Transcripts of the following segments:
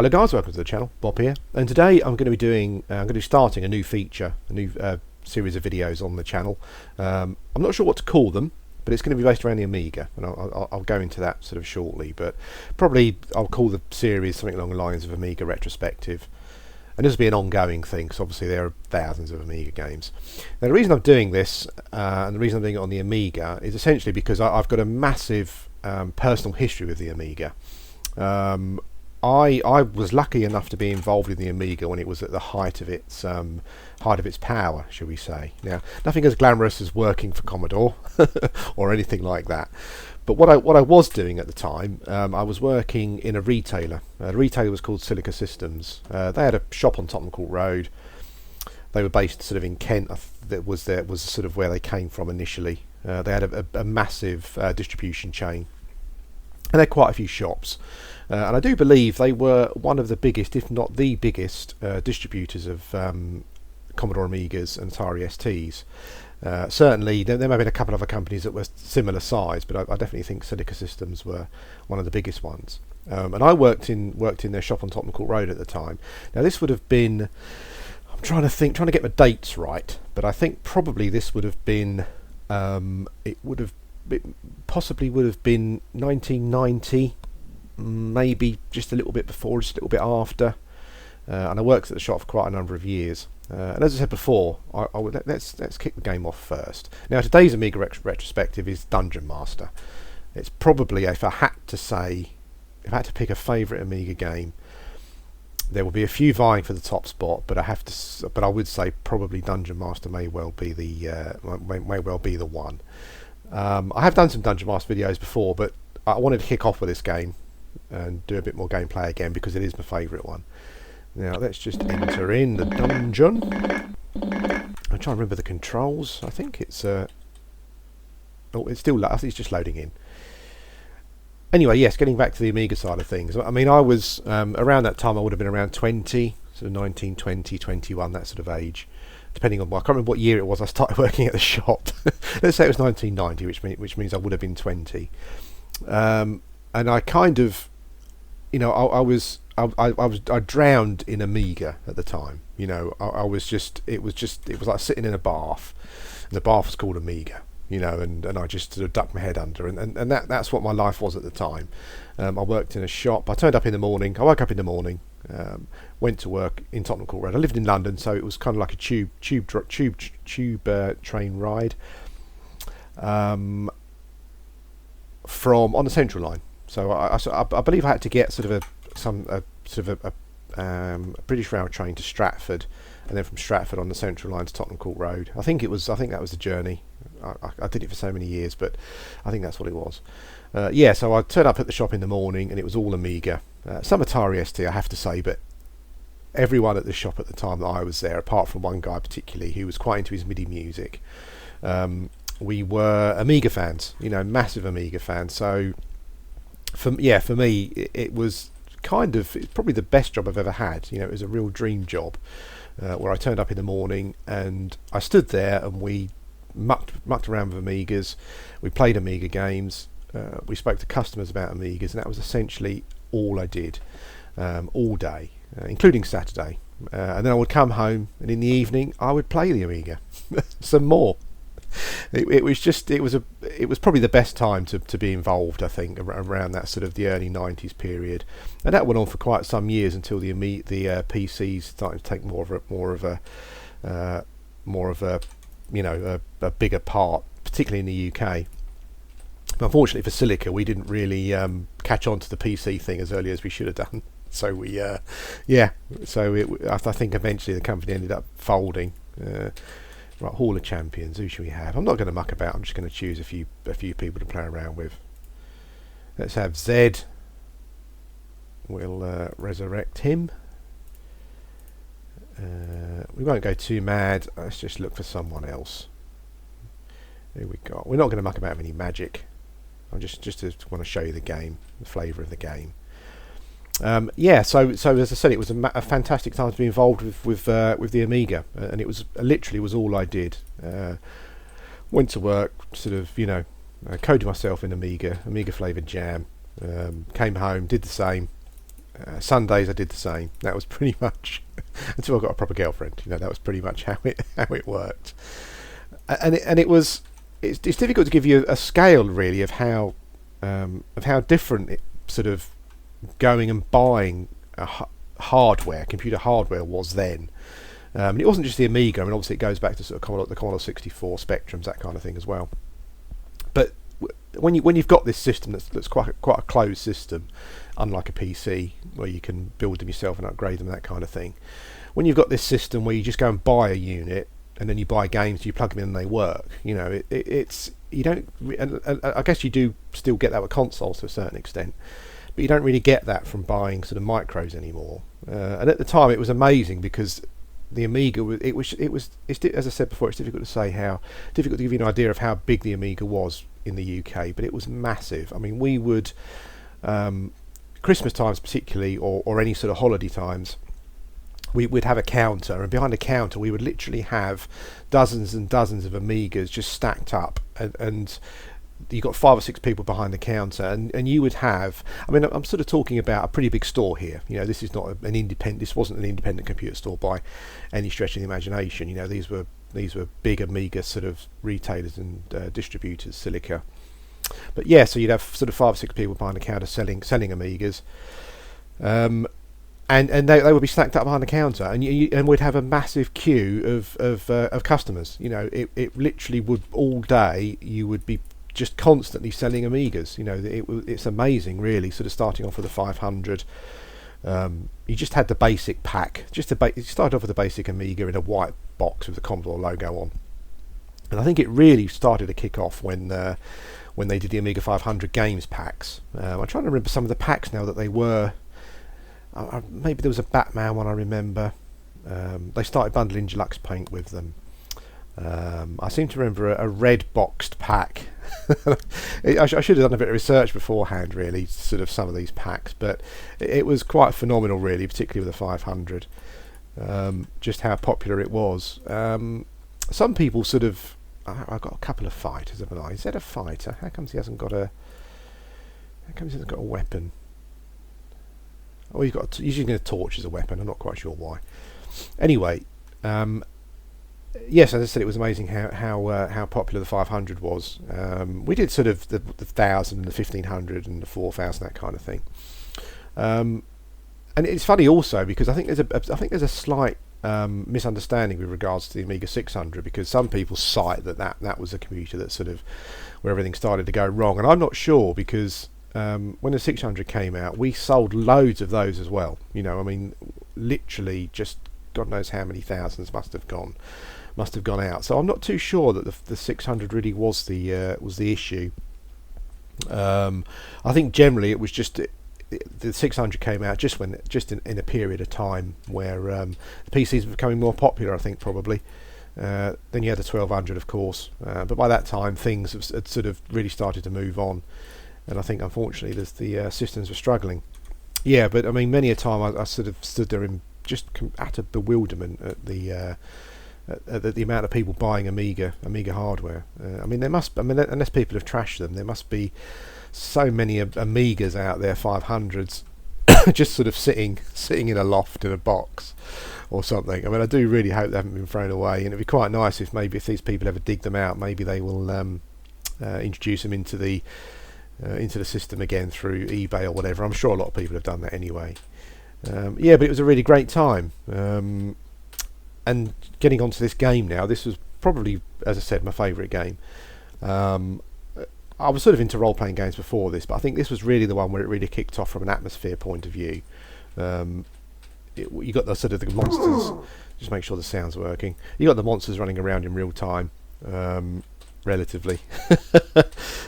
Hello guys, welcome to the channel. Bob here, and today I'm going to be starting a new feature, a new series of videos on the channel. I'm not sure what to call them, but it's going to be based around the Amiga, and I'll go into that sort of shortly. But probably I'll call the series something along the lines of Amiga Retrospective, and this will be an ongoing thing because obviously there are thousands of Amiga games. Now the reason I'm doing this, and the reason I'm doing it on the Amiga, is essentially because I've got a massive personal history with the Amiga. I was lucky enough to be involved in the Amiga when it was at the height of its power, shall we say. Now, nothing as glamorous as working for Commodore or anything like that. But what I was doing at the time, I was working in a retailer. The retailer was called Silica Systems. They had a shop on Tottenham Court Road. They were based sort of in Kent. That was sort of where they came from initially. They had a massive distribution chain. And they had quite a few shops. And I do believe they were one of the biggest, if not the biggest, distributors of Commodore Amigas and Atari STs. Certainly, there may have been a couple of other companies that were similar size, but I definitely think Silica Systems were one of the biggest ones. And I worked in their shop on Tottenham Court Road at the time. Now, this would have been, I'm trying to get my dates right, but I think probably this would have been, it possibly would have been 1990. Maybe just a little bit before, just a little bit after, and I worked at the shop for quite a number of years. And as I said before, let's kick the game off first. Now, today's Amiga retrospective is Dungeon Master. It's probably, if I had to pick a favourite Amiga game, there will be a few vying for the top spot, but I would say probably Dungeon Master may well be the one. I have done some Dungeon Master videos before, but I wanted to kick off with this game and do a bit more gameplay again because it is my favourite one. Now let's just enter in the dungeon. I'm trying to remember the controls. I think it's it's still, I think it's just loading in. Anyway, yes, getting back to the Amiga side of things. I mean, I was around that time. I would have been around 20, sort of 19, 20, 21, that sort of age. Depending on, I can't remember what year it was I started working at the shop. Let's say it was 1990, which means I would have been 20. And I kind of, I drowned in Amiga at the time. It was like sitting in a bath, and the bath was called Amiga. And I just sort of ducked my head under, and that's what my life was at the time. I worked in a shop. I woke up in the morning, went to work in Tottenham Court Road. I lived in London, so it was kind of like a tube train ride from on the Central Line. So I believe I had to get sort of a British Rail train to Stratford, and then from Stratford on the Central Line to Tottenham Court Road. I think that was the journey. I did it for so many years, but I think that's what it was. So I turned up at the shop in the morning, and it was all Amiga. Some Atari ST, I have to say, but everyone at the shop at the time that I was there, apart from one guy particularly who was quite into his MIDI music, we were Amiga fans. Massive Amiga fans. So for me, it was it's probably the best job I've ever had. It was a real dream job, where I turned up in the morning and I stood there and we mucked around with Amigas. We played Amiga games. We spoke to customers about Amigas, and that was essentially all I did all day, including Saturday. And then I would come home, and in the evening I would play the Amiga some more. It was probably the best time to be involved, I think, around that sort of the early 90s period, and that went on for quite some years until the PCs started to take more of a bigger part, particularly in the UK. But unfortunately for Silica, we didn't really catch on to the PC thing as early as we should have done. So I think eventually the company ended up folding. Right, Hall of Champions, who should we have? I'm not going to muck about, I'm just going to choose a few people to play around with. Let's have Zed. We'll resurrect him. We won't go too mad, let's just look for someone else. Who we got? We're not going to muck about with any magic. I just want to show you the game, the flavour of the game. So as I said, it was a fantastic time to be involved with the Amiga, and it was literally was all I did. Went to work, sort of, coded myself in Amiga flavoured jam. Came home, did the same, Sundays I did the same. That was pretty much until I got a proper girlfriend. That was pretty much how it worked. And it's difficult to give you a scale really of how different it sort of going and buying computer hardware was then. And it wasn't just the Amiga. I mean, obviously it goes back to sort of the Commodore 64 Spectrums, that kind of thing as well. But when you've got this system that's quite a closed system, unlike a PC where you can build them yourself and upgrade them, that kind of thing. When you've got this system where you just go and buy a unit and then you buy games, you plug them in and they work. It's you don't. And I guess you do still get that with consoles to a certain extent, but you don't really get that from buying sort of micros anymore. And at the time, it was amazing because the Amiga as I said before, it's difficult to give you an idea of how big the Amiga was in the UK, but it was massive. I mean, we would Christmas times particularly, or any sort of holiday times, we'd have a counter, and behind the counter we would literally have dozens and dozens of Amigas just stacked up, and you got 5 or 6 people behind the counter, and you would have, I mean, I'm sort of talking about a pretty big store here. This is not this wasn't an independent computer store by any stretch of the imagination. These were big Amiga sort of retailers and distributors, Silica. But yeah, so you'd have sort of 5 or 6 people behind the counter selling Amigas, and they would be stacked up behind the counter, and we'd have a massive queue of customers. It literally would, all day you would be just constantly selling Amigas. It's amazing, really. Sort of starting off with a 500. You just had the basic pack. You started off with a basic Amiga in a white box with the Commodore logo on, and I think it really started to kick off when they did the Amiga 500 games packs. I'm trying to remember some of the packs now that they were. Maybe there was a Batman one, I remember. They started bundling Deluxe Paint with them. I seem to remember a red boxed pack. I should have done a bit of research beforehand, really, sort of some of these packs, but it was quite phenomenal, really, particularly with the 500. Just how popular it was. Some people sort of. I've got a couple of fighters, haven't I? Is that a fighter? How comes he hasn't got a weapon? Oh, he's using a torch as a weapon. I'm not quite sure why. Anyway, yes, as I said, it was amazing how popular the 500 was. We did sort of the 1000 and the 1500 and the 4000, that kind of thing. And it's funny also because I think there's a slight misunderstanding with regards to the Amiga 600, because some people cite that was a computer that sort of where everything started to go wrong, and I'm not sure, because when the 600 came out, we sold loads of those as well. I mean, literally just God knows how many thousands must have gone out. So I'm not too sure that the 600 really was the issue. I think generally it was just the 600 came out just in a period of time where the PCs were becoming more popular, I think, probably. Then you had the 1200, of course, but by that time things had sort of really started to move on, and I think unfortunately the systems were struggling. Yeah, but I mean, many a time I sort of stood there in just utter bewilderment at the amount of people buying Amiga hardware. I mean, unless people have trashed them, there must be so many Amigas out there, 500s, just sort of sitting in a loft in a box or something. I mean, I do really hope they haven't been thrown away, and it'd be quite nice if these people ever dig them out, maybe they will introduce them into the system again through eBay or whatever. I'm sure a lot of people have done that anyway. Yeah, but it was a really great time. And getting onto this game now, this was probably, as I said, my favourite game. I was sort of into role-playing games before this, but I think this was really the one where it really kicked off from an atmosphere point of view. You got the sort of the monsters. Just make sure the sound's working. You got the monsters running around in real time, relatively.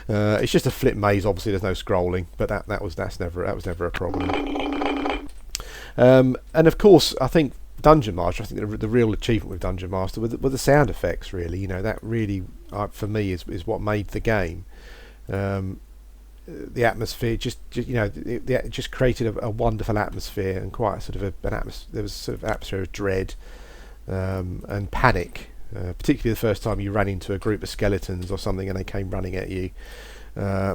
It's just a flip maze. Obviously, there's no scrolling, but that was never a problem. And of course, I think Dungeon Master. I think the real achievement with Dungeon Master were the sound effects. Really, that really for me is what made the game. The atmosphere it just created a wonderful atmosphere, and quite sort of an atmosphere. There was sort of atmosphere of dread and panic, particularly the first time you ran into a group of skeletons or something and they came running at you,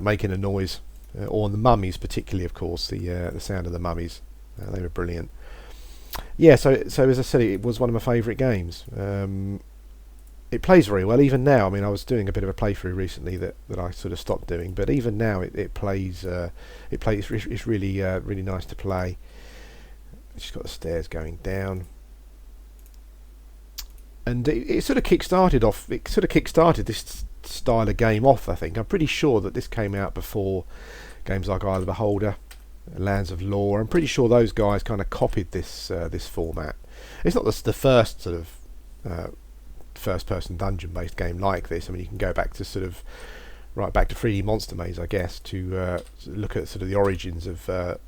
making a noise, or the mummies particularly, of course, the sound of the mummies. They were brilliant. Yeah, so as I said, it was one of my favourite games. It plays very well even now. I mean, I was doing a bit of a playthrough recently that I sort of stopped doing, but even now it plays. It's really really nice to play. It's just got the stairs going down, and it sort of kick-started off. It sort of kick-started this style of game off. I think I'm pretty sure that this came out before games like Eye of the Beholder, Lands of Lore. I'm pretty sure those guys kind of copied this format. It's not the first sort of first-person dungeon-based game like this. I mean, you can go back to sort of right back to 3D Monster Maze, I guess, to look at sort of the origins of the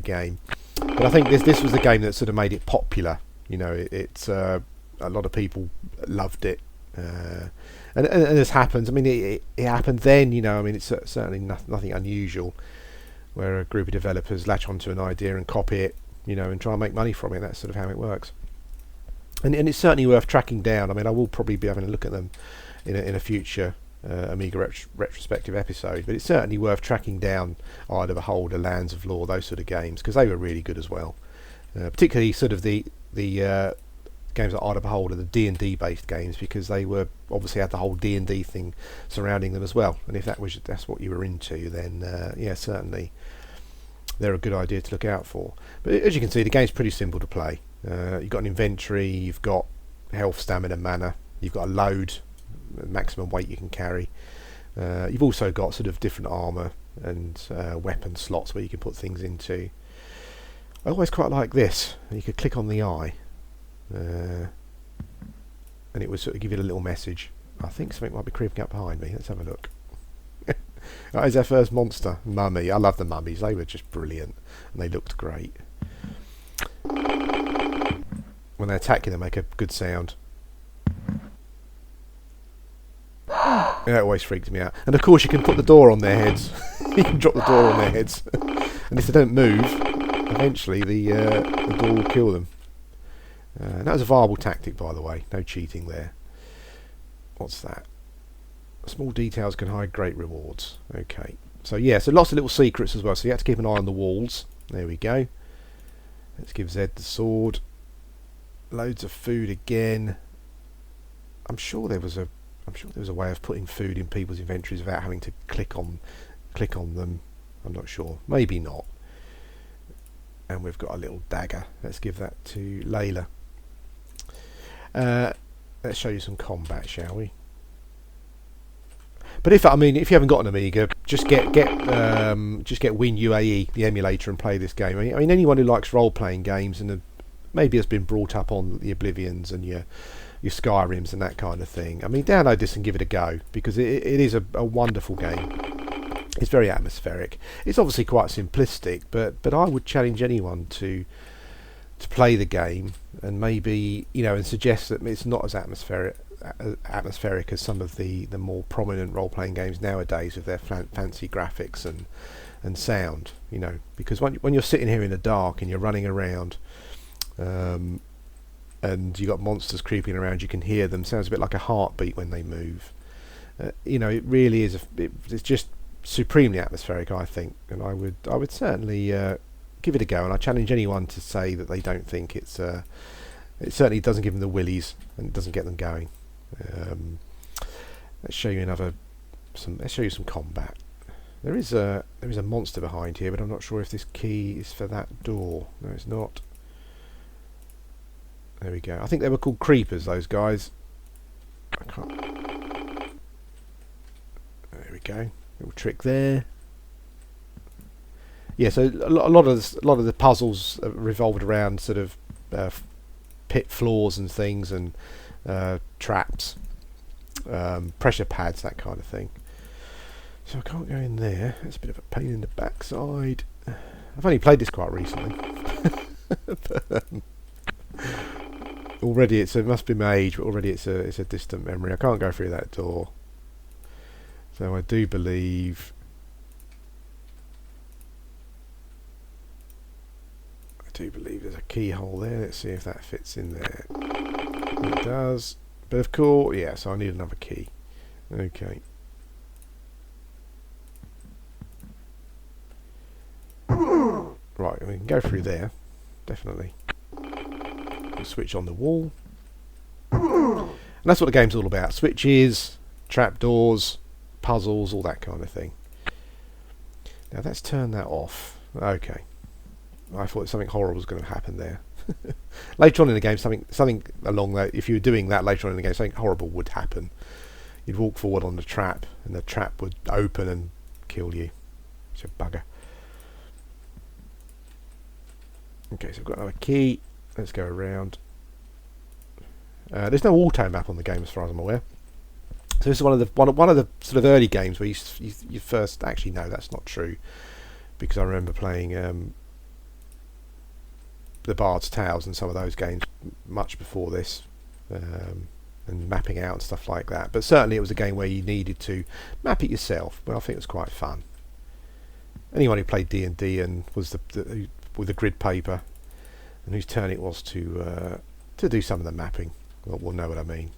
game. But I think this was the game that sort of made it popular. You know, it's a lot of people loved it, and this happens. I mean, it happened then. You know, I mean, it's certainly nothing unusual where a group of developers latch onto an idea and copy it, you know, and try and make money from it. That's sort of how it works. And it's certainly worth tracking down. I mean, I will probably be having a look at them in a future Amiga retrospective episode, but it's certainly worth tracking down Eye of the Beholder, Lands of Lore, those sort of games, because they were really good as well. Particularly sort of the games like Eye of the Beholder, the D&D based games, because they were obviously had the whole D&D thing surrounding them as well. And if that's what you were into, then yeah, certainly they're a good idea to look out for. But as you can see, the game's pretty simple to play. You've got an inventory, you've got health, stamina, mana, you've got a load, maximum weight you can carry. You've also got sort of different armour and weapon slots where you can put things into. I always quite like this. You could click on the eye and it would sort of give you a little message. I think something might be creeping up behind me. Let's have a look. That is our first monster, mummy. I love the mummies. They were just brilliant and they looked great. When they attack you, they make a good sound. That always freaks me out. And of course you can put the door on their heads. You can drop the door on their heads. And if they don't move, eventually the door will kill them. That was a viable tactic, by the way. No cheating there. What's that? Small details can hide great rewards. Okay. So yeah, so lots of little secrets as well. So you have to keep an eye on the walls. There we go. Let's give Zed the sword. Loads of food again. I'm sure there was a way of putting food in people's inventories without having to click on them. I'm not sure. Maybe not. And we've got a little dagger. Let's give that to Layla. Let's show you some combat, shall we? But if you haven't got an Amiga, just get Win UAE, the emulator, and play this game. I mean, anyone who likes role-playing games and maybe has been brought up on the Oblivions and your Skyrims and that kind of thing. I mean, download this and give it a go, because it is a wonderful game. It's very atmospheric. It's obviously quite simplistic, but I would challenge anyone to play the game and maybe, you know, and suggest that it's not as atmospheric as some of the more prominent role-playing games nowadays with their fancy graphics and sound, you know, because when you're sitting here in the dark and you're running around and you got monsters creeping around, you can hear them. Sounds a bit like a heartbeat when they move. You know, it really is it's just supremely atmospheric, I think, and I would certainly give it a go, and I challenge anyone to say that they don't think it certainly doesn't give them the willies and it doesn't get them going. Let's show you some combat. There is a monster behind here, but I'm not sure if this key is for that door. No, it's not. There we go. I think they were called creepers, those guys. I can't. There we go. Little trick there. Yeah, so a lot of the puzzles revolved around sort of pit floors and things, and traps, pressure pads, that kind of thing. So I can't go in there. It's a bit of a pain in the backside. I've only played this quite recently. But, already it must be my age, but already it's a distant memory. I can't go through that door. So I do believe there's a keyhole there. Let's see if that fits in there. It does. But of course, yeah, so I need another key. Okay. Right, we can go through there. definitely. We'll switch on the wall. And that's what the game's all about. Switches, trapdoors, puzzles, all that kind of thing. Now let's turn that off. Okay. I thought something horrible was going to happen there. Later on in the game, something along that, if you were doing that later on in the game, something horrible would happen. You'd walk forward on the trap, and the trap would open and kill you. It's a bugger. Okay, so I've got another key. Let's go around. There's no auto map on the game, as far as I'm aware. So this is one of the sort of early games where you first, actually no, that's not true, because I remember playing the Bard's Tales and some of those games much before this, and mapping out and stuff like that. But certainly it was a game where you needed to map it yourself. But I think it was quite fun. Anyone who played D&D and was with the grid paper and whose turn it was to do some of the mapping will know what I mean.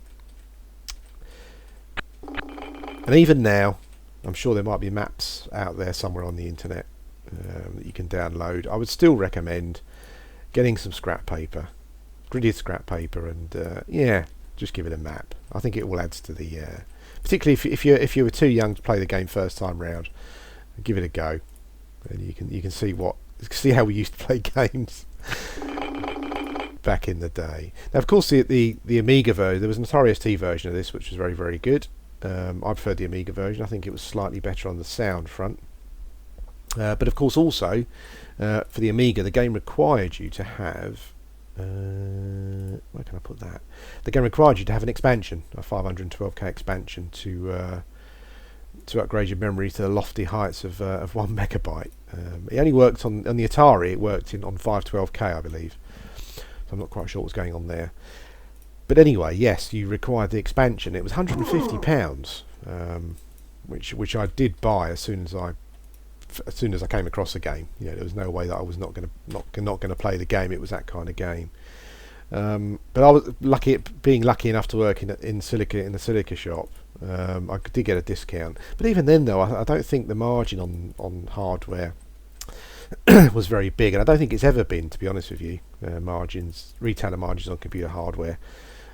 And even now, I'm sure there might be maps out there somewhere on the internet that you can download. I would still recommend getting some scrap paper, gridded scrap paper, and yeah, just give it a map. I think it all adds to the, particularly if you were too young to play the game first time round, give it a go, and you can see how we used to play games back in the day. Now, of course, the Amiga version, there was an Atari ST version of this, which was very, very good. I preferred the Amiga version. I think it was slightly better on the sound front. But of course, also for the Amiga, the game required you to have. Where can I put that? The game required you to have an expansion, a 512K expansion, to upgrade your memory to the lofty heights of 1 megabyte. It only worked on the Atari. It worked on 512K, I believe. So I'm not quite sure what's going on there. But anyway, yes, you required the expansion. It was £150, which I did buy as soon as I came across the game. You know, there was no way that I was not going to play the game. It was that kind of game. But I was being lucky enough to work in Silica, in the Silica shop. I did get a discount. But even then, though, I don't think the margin on hardware was very big, and I don't think it's ever been, to be honest with you. Retailer margins on computer hardware.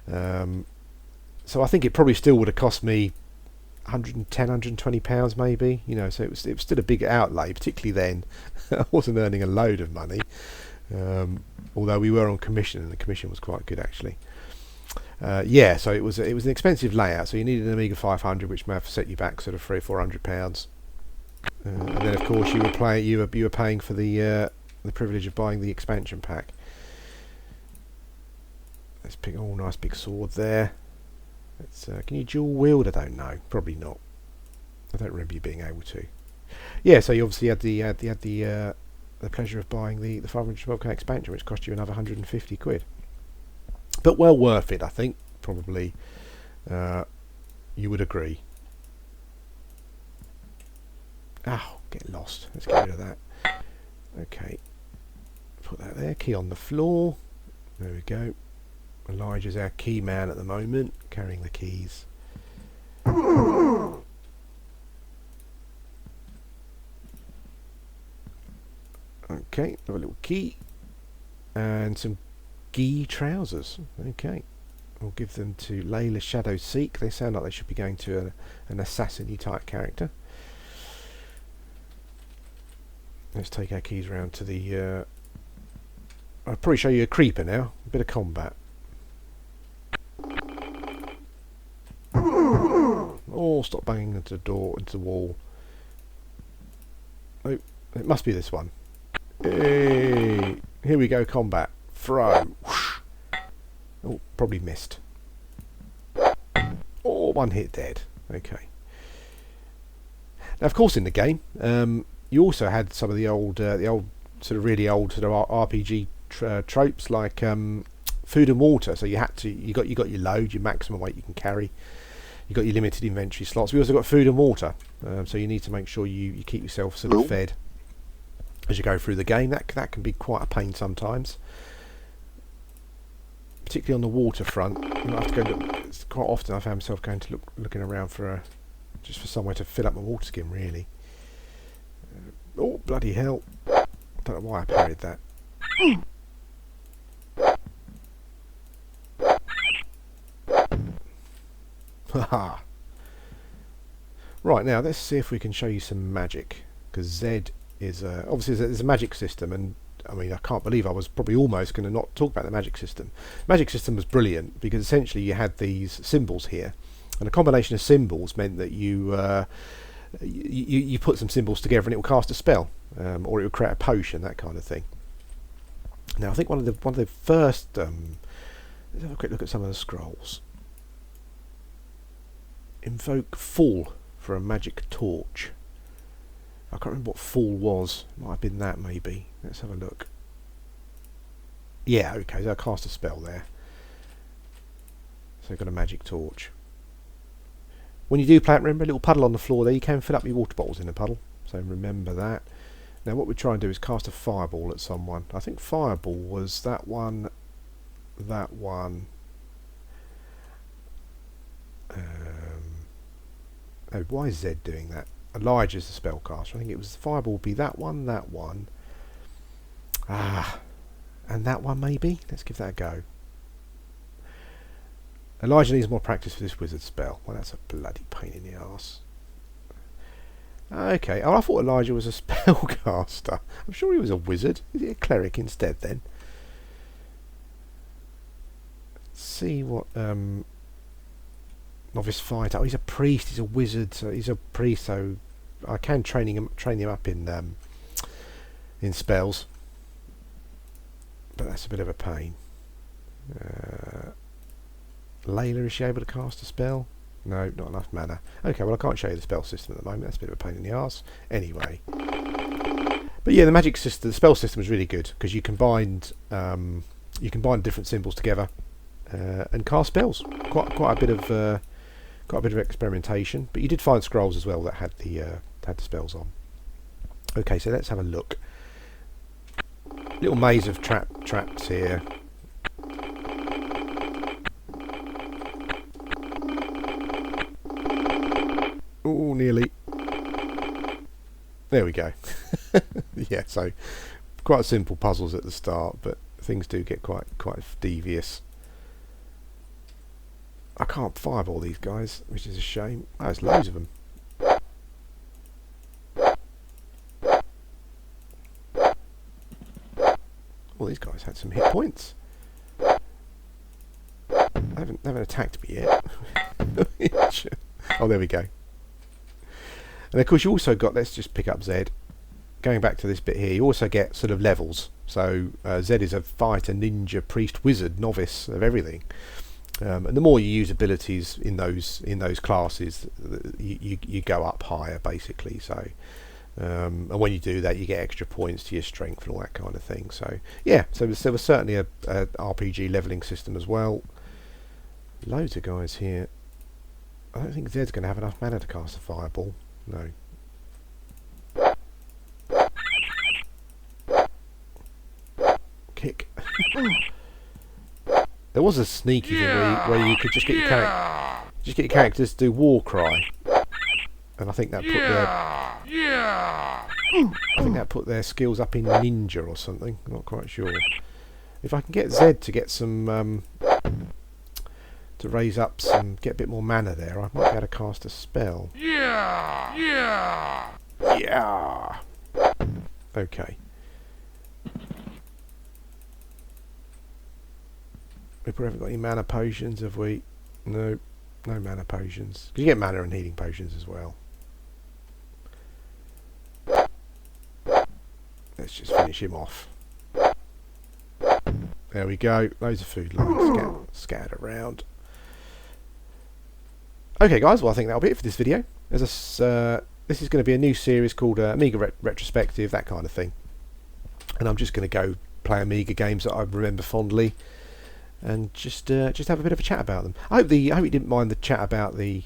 So I think it probably still would have cost me £110–120 maybe, you know, so it was still a big outlay, particularly then. I wasn't earning a load of money, although we were on commission, and the commission was quite good actually. Yeah, so it was an expensive layout, so you needed an Amiga 500, which may have set you back sort of £300–400, and then of course you were paying for the privilege of buying the expansion pack. Let's pick, oh, nice big sword there. Can you dual wield? I don't know. Probably not. I don't remember you being able to. Yeah, so you obviously had the pleasure of buying the 512K expansion, which cost you another £150. But well worth it, I think. Probably, you would agree. Oh, get lost. Let's get rid of that. Okay, put that there. Key on the floor. There we go. Elijah's our key man at the moment, carrying the keys. Okay, have a little key and some gi trousers. Okay, we'll give them to Layla Shadow Seek. They sound like they should be going to an assassin-y type character. Let's take our keys round to the. I'll probably show you a creeper now. A bit of combat. Oh, stop banging into the door, into the wall. Oh, it must be this one. Hey, here we go, combat. Throw. Whoosh. Oh, probably missed. Oh, one hit dead. Okay. Now, of course, in the game, you also had some of the old sort of really old sort of RPG tropes like food and water. So you got your load, your maximum weight you can carry. You got your limited inventory slots. We also got food and water, so you need to make sure you keep yourself sort of fed as you go through the game. That can be quite a pain sometimes, particularly on the waterfront. You might have to go look. Quite often I found myself going to looking around for just for somewhere to fill up my water skin. Really. Oh bloody hell! I don't know why I parried that. Haha. Right, now let's see if we can show you some magic, because Z is obviously there's a magic system, and I mean I can't believe I was probably almost going to not talk about the magic system. Magic system was brilliant because essentially you had these symbols here, and a combination of symbols meant that you put some symbols together and it will cast a spell, or it will create a potion, that kind of thing. Now I think one of the first let's have a quick look at some of the scrolls. Invoke Fall for a magic torch. I can't remember what Fall was. Might have been that maybe. Let's have a look. Yeah, okay, so I cast a spell there. So I've got a magic torch. When you do play it, remember a little puddle on the floor there, you can fill up your water bottles in a puddle. So remember that. Now what we try and do is cast a fireball at someone. I think fireball was that one, that one. Oh, why is Z doing that? Elijah's the spellcaster. I think it was fireball would be that one, and that one maybe. Let's give that a go. Elijah needs more practice for this wizard spell. Well, that's a bloody pain in the arse. Okay. Oh, I thought Elijah was a spellcaster. I'm sure he was a wizard. Is he a cleric instead then? Let's see what novice fighter. Oh, he's a priest. He's a wizard. So he's a priest. So I can train him up in spells, but that's a bit of a pain. Layla, is she able to cast a spell? No, not enough mana. Okay, well I can't show you the spell system at the moment. That's a bit of a pain in the arse. Anyway, but yeah, the magic system, the spell system is really good because you combined different symbols together and cast spells. Quite a bit of experimentation, but you did find scrolls as well that had the spells on. Okay, so let's have a look. Little maze of traps here. Oh, nearly. There we go. Yeah, so quite simple puzzles at the start, but things do get quite devious. I can't fireball these guys, which is a shame. Oh, there's loads of them. Well, these guys had some hit points. They haven't attacked me yet. Oh, there we go. And of course you also got, let's just pick up Z. Going back to this bit here, you also get sort of levels. So Z is a fighter, ninja, priest, wizard, novice, of everything. And the more you use abilities in those classes, you go up higher basically. So and when you do that, you get extra points to your strength and all that kind of thing. So yeah, so there was certainly a RPG leveling system as well. Loads of guys here. I don't think Zed's going to have enough mana to cast a fireball. No. Kick. There was a sneaky thing where you could just get your characters to do war cry, and I think that put their skills up in ninja or something. I'm not quite sure. If I can get Zed to get some to raise up some, get a bit more mana there, I might be able to cast a spell. Yeah. Okay. We haven't got any mana potions, have we? No mana potions. Because you get mana and healing potions as well. Let's just finish him off. There we go. Loads of food lines scattered around. Okay guys, well I think that'll be it for this video. This is going to be a new series called Amiga Retrospective, that kind of thing. And I'm just going to go play Amiga games that I remember fondly, and just have a bit of a chat about them. I hope you didn't mind the chat about the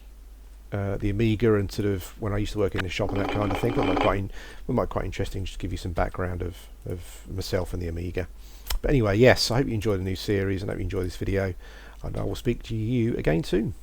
Amiga and sort of when I used to work in the shop and that kind of thing. It might be quite interesting just to give you some background of myself and the Amiga. But anyway, yes, I hope you enjoyed the new series and I hope you enjoyed this video, and I will speak to you again soon.